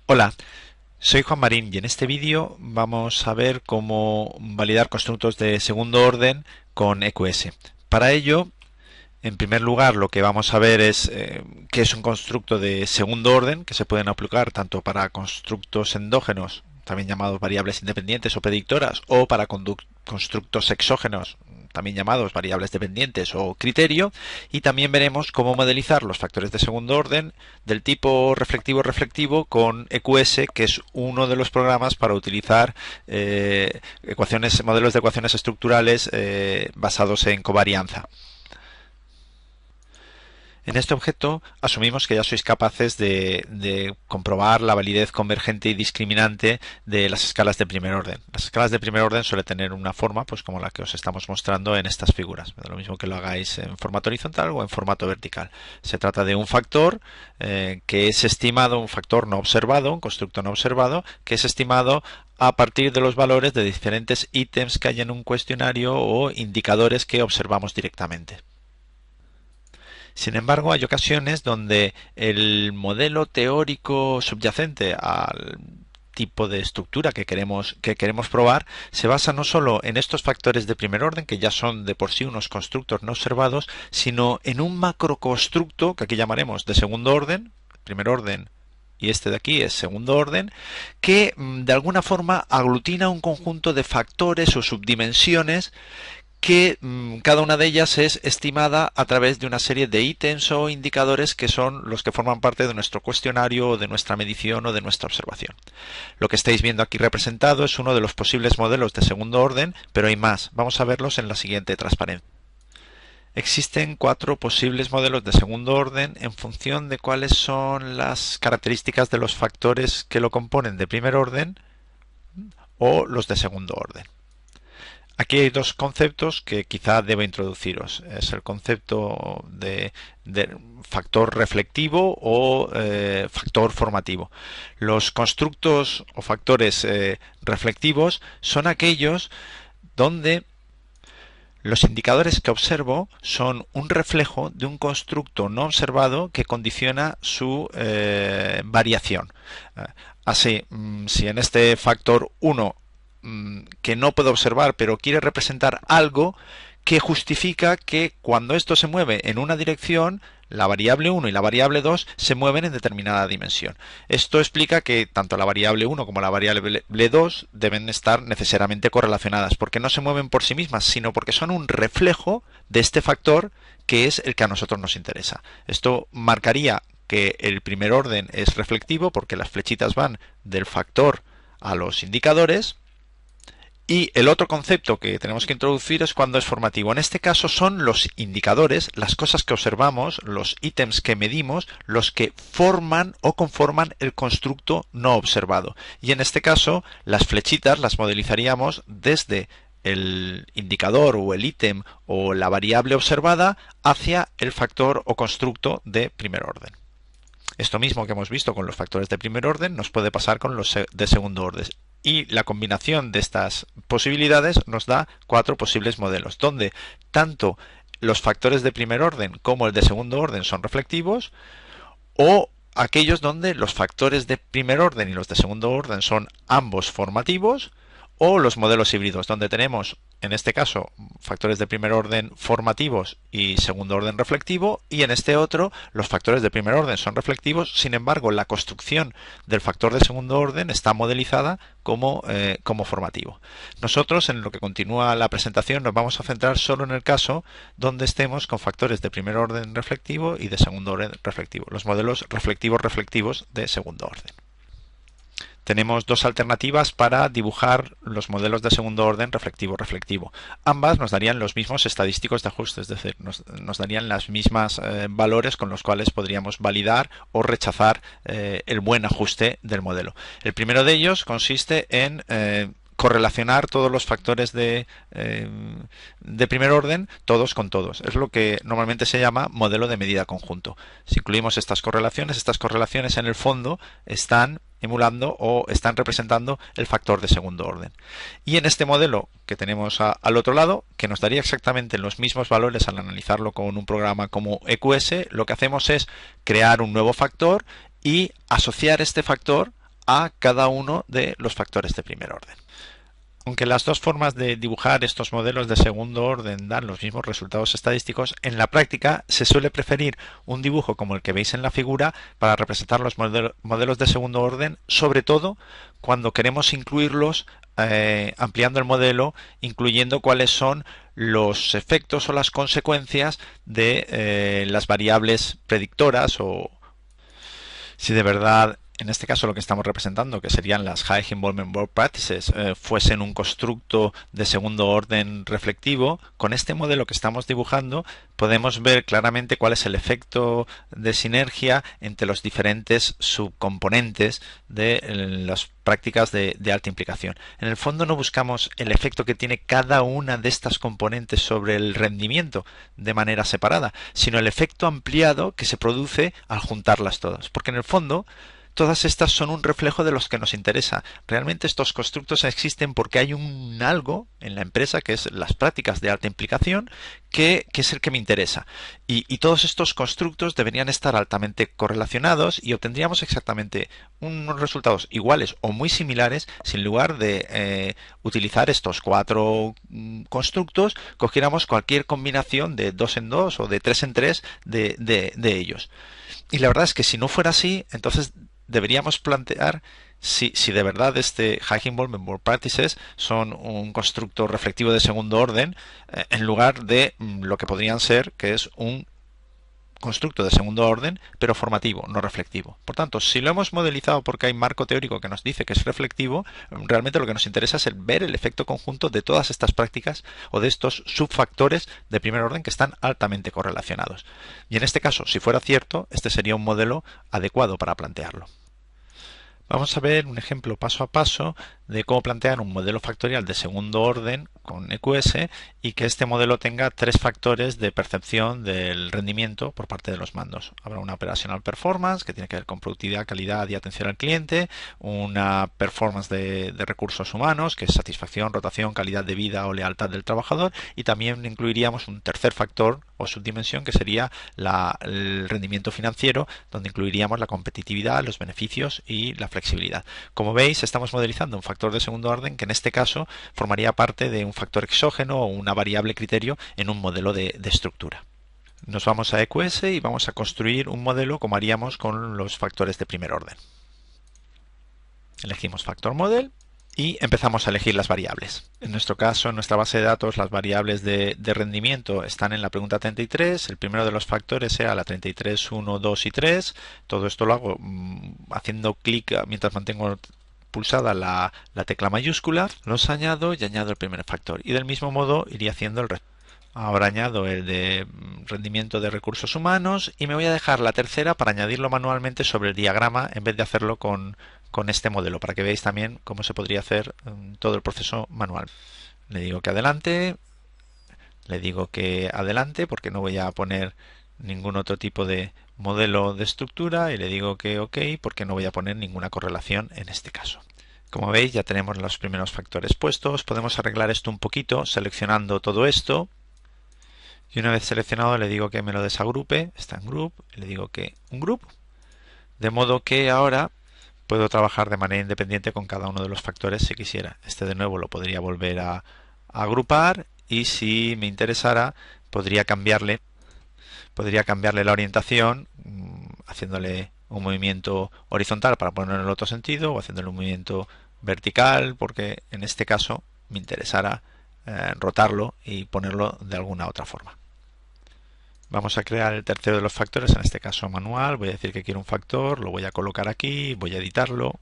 Hola, soy Juan Marín y en este vídeo vamos a ver cómo validar constructos de segundo orden con EQS. Para ello, en primer lugar, lo que vamos a ver es qué es un constructo de segundo orden, que se pueden aplicar tanto para constructos endógenos, también llamados variables independientes o predictoras, o para constructos exógenos, también llamados variables dependientes o criterio, y también veremos cómo modelizar los factores de segundo orden del tipo reflectivo-reflectivo con EQS, que es uno de los programas para utilizar modelos de ecuaciones estructurales basados en covarianza. En este objeto asumimos que ya sois capaces de comprobar la validez convergente y discriminante de las escalas de primer orden. Las escalas de primer orden suelen tener una forma, pues como la que os estamos mostrando en estas figuras. Lo mismo que lo hagáis en formato horizontal o en formato vertical. Se trata de un factor que es estimado, un factor no observado, un constructo no observado, que es estimado a partir de los valores de diferentes ítems que hay en un cuestionario o indicadores que observamos directamente. Sin embargo, hay ocasiones donde el modelo teórico subyacente al tipo de estructura que queremos probar se basa no solo en estos factores de primer orden, que ya son de por sí unos constructos no observados, sino en un macroconstructo que aquí llamaremos de segundo orden, primer orden, y este de aquí es segundo orden, que de alguna forma aglutina un conjunto de factores o subdimensiones que cada una de ellas es estimada a través de una serie de ítems o indicadores que son los que forman parte de nuestro cuestionario o de nuestra medición o de nuestra observación. Lo que estáis viendo aquí representado es uno de los posibles modelos de segundo orden, pero hay más. Vamos a verlos en la siguiente transparencia. Existen 4 posibles modelos de segundo orden en función de cuáles son las características de los factores que lo componen de primer orden o los de segundo orden. Aquí hay dos conceptos que quizá deba introduciros. Es el concepto de factor reflectivo o factor formativo. Los constructos o factores reflectivos son aquellos donde los indicadores que observo son un reflejo de un constructo no observado que condiciona su variación. Así, si en este factor 1 que no puedo observar, pero quiere representar algo que justifica que cuando esto se mueve en una dirección, la variable 1 y la variable 2 se mueven en determinada dimensión. Esto explica que tanto la variable 1 como la variable 2 deben estar necesariamente correlacionadas, porque no se mueven por sí mismas, sino porque son un reflejo de este factor que es el que a nosotros nos interesa. Esto marcaría que el primer orden es reflectivo porque las flechitas van del factor a los indicadores. Y el otro concepto que tenemos que introducir es cuando es formativo. En este caso son los indicadores, las cosas que observamos, los ítems que medimos, los que forman o conforman el constructo no observado. Y en este caso las flechitas las modelizaríamos desde el indicador o el ítem o la variable observada hacia el factor o constructo de primer orden. Esto mismo que hemos visto con los factores de primer orden nos puede pasar con los de segundo orden. Y la combinación de estas posibilidades nos da 4 posibles modelos, donde tanto los factores de primer orden como el de segundo orden son reflectivos, o aquellos donde los factores de primer orden y los de segundo orden son ambos formativos, o los modelos híbridos, donde tenemos, en este caso, factores de primer orden formativos y segundo orden reflectivo, y en este otro, los factores de primer orden son reflectivos, sin embargo, la construcción del factor de segundo orden está modelizada como formativo. Nosotros, en lo que continúa la presentación, nos vamos a centrar solo en el caso donde estemos con factores de primer orden reflectivo y de segundo orden reflectivo, los modelos reflectivos de segundo orden. Tenemos dos alternativas para dibujar los modelos de segundo orden reflectivo-reflectivo. Ambas nos darían los mismos estadísticos de ajuste, es decir, nos darían las mismas valores con los cuales podríamos validar o rechazar el buen ajuste del modelo. El primero de ellos consiste en correlacionar todos los factores de primer orden, todos con todos. Es lo que normalmente se llama modelo de medida conjunto. Si incluimos estas correlaciones en el fondo están emulando o están representando el factor de segundo orden. Y en este modelo que tenemos al otro lado, que nos daría exactamente los mismos valores al analizarlo con un programa como EQS, lo que hacemos es crear un nuevo factor y asociar este factor a cada uno de los factores de primer orden. Aunque las dos formas de dibujar estos modelos de segundo orden dan los mismos resultados estadísticos, en la práctica se suele preferir un dibujo como el que veis en la figura para representar los modelos de segundo orden, sobre todo cuando queremos incluirlos ampliando el modelo, incluyendo cuáles son los efectos o las consecuencias de las variables predictoras o si de verdad en este caso lo que estamos representando, que serían las High Involvement Work Practices, fuesen un constructo de segundo orden reflectivo, con este modelo que estamos dibujando podemos ver claramente cuál es el efecto de sinergia entre los diferentes subcomponentes de las prácticas de alta implicación. En el fondo no buscamos el efecto que tiene cada una de estas componentes sobre el rendimiento de manera separada, sino el efecto ampliado que se produce al juntarlas todas. Porque en el fondo todas estas son un reflejo de los que nos interesa. Realmente estos constructos existen porque hay un algo en la empresa que es las prácticas de alta implicación que es el que me interesa. Y todos estos constructos deberían estar altamente correlacionados y obtendríamos exactamente unos resultados iguales o muy similares si en lugar de utilizar estos cuatro constructos cogiéramos cualquier combinación de 2 en 2 o de 3 en 3 de ellos. Y la verdad es que si no fuera así, entonces deberíamos plantear si de verdad este High Involvement Work Practices son un constructo reflectivo de segundo orden en lugar de lo que podrían ser, que es un constructo de segundo orden, pero formativo, no reflectivo. Por tanto, si lo hemos modelizado porque hay marco teórico que nos dice que es reflectivo, realmente lo que nos interesa es ver el efecto conjunto de todas estas prácticas o de estos subfactores de primer orden que están altamente correlacionados. Y en este caso, si fuera cierto, este sería un modelo adecuado para plantearlo. Vamos a ver un ejemplo paso a paso de cómo plantear un modelo factorial de segundo orden con EQS y que este modelo tenga tres factores de percepción del rendimiento por parte de los mandos. Habrá una operational performance que tiene que ver con productividad, calidad y atención al cliente, una performance de recursos humanos que es satisfacción, rotación, calidad de vida o lealtad del trabajador y también incluiríamos un tercer factor o subdimensión que sería el rendimiento financiero donde incluiríamos la competitividad, los beneficios y la flexibilidad. Como veis, estamos modelizando un factor de segundo orden que en este caso formaría parte de un factor exógeno o una variable criterio en un modelo de estructura. Nos vamos a EQS y vamos a construir un modelo como haríamos con los factores de primer orden. Elegimos Factor Model y empezamos a elegir las variables. En nuestro caso, en nuestra base de datos, las variables de rendimiento están en la pregunta 33. El primero de los factores sea la 33, 1, 2 y 3. Todo esto lo hago haciendo clic mientras mantengo pulsada la tecla mayúscula. Los añado y añado el primer factor. Y del mismo modo iría haciendo el resto. Ahora añado el de rendimiento de recursos humanos y me voy a dejar la tercera para añadirlo manualmente sobre el diagrama en vez de hacerlo con este modelo, para que veáis también cómo se podría hacer todo el proceso manual. Le digo que adelante, porque no voy a poner ningún otro tipo de modelo de estructura y le digo que OK porque no voy a poner ninguna correlación en este caso. Como veis ya tenemos los primeros factores puestos. Podemos arreglar esto un poquito seleccionando todo esto. Y una vez seleccionado le digo que me lo desagrupe, está en group, y le digo que un group, de modo que ahora puedo trabajar de manera independiente con cada uno de los factores si quisiera. Este de nuevo lo podría volver a agrupar y si me interesara podría cambiarle la orientación haciéndole un movimiento horizontal para ponerlo en el otro sentido o haciéndole un movimiento vertical porque en este caso me interesara rotarlo y ponerlo de alguna otra forma. Vamos a crear el tercero de los factores, en este caso manual. Voy a decir que quiero un factor, lo voy a colocar aquí, voy a editarlo.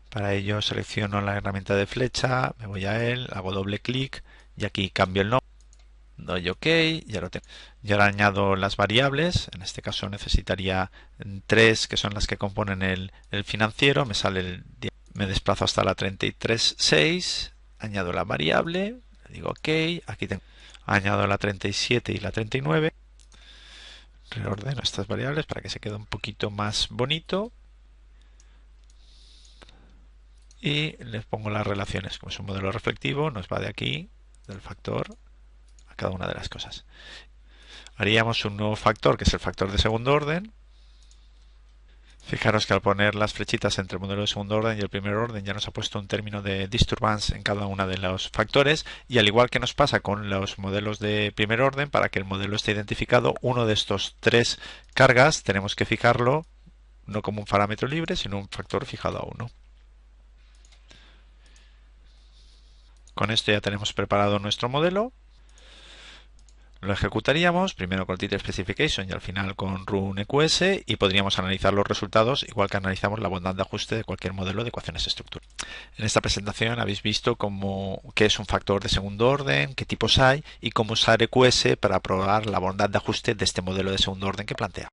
Para ello selecciono la herramienta de flecha, me voy a él, hago doble clic y aquí cambio el nombre. Doy OK, ya lo tengo. Y ahora añado las variables, en este caso necesitaría 3 que son las que componen el financiero. Me desplazo hasta la 33.6, añado la variable, le digo OK, aquí tengo. Añado la 37 y la 39. Reordeno estas variables para que se quede un poquito más bonito. Y les pongo las relaciones. Como es un modelo reflectivo, nos va de aquí, del factor, a cada una de las cosas. Haríamos un nuevo factor, que es el factor de segundo orden. Fijaros que al poner las flechitas entre el modelo de segundo orden y el primer orden ya nos ha puesto un término de disturbance en cada uno de los factores, y al igual que nos pasa con los modelos de primer orden, para que el modelo esté identificado, uno de estos tres cargas tenemos que fijarlo no como un parámetro libre, sino un factor fijado a 1. Con esto ya tenemos preparado nuestro modelo. Lo ejecutaríamos primero con title specification y al final con run EQS, y podríamos analizar los resultados igual que analizamos la bondad de ajuste de cualquier modelo de ecuaciones estructurales. En esta presentación habéis visto qué es un factor de segundo orden, qué tipos hay y cómo usar EQS para probar la bondad de ajuste de este modelo de segundo orden que plantea.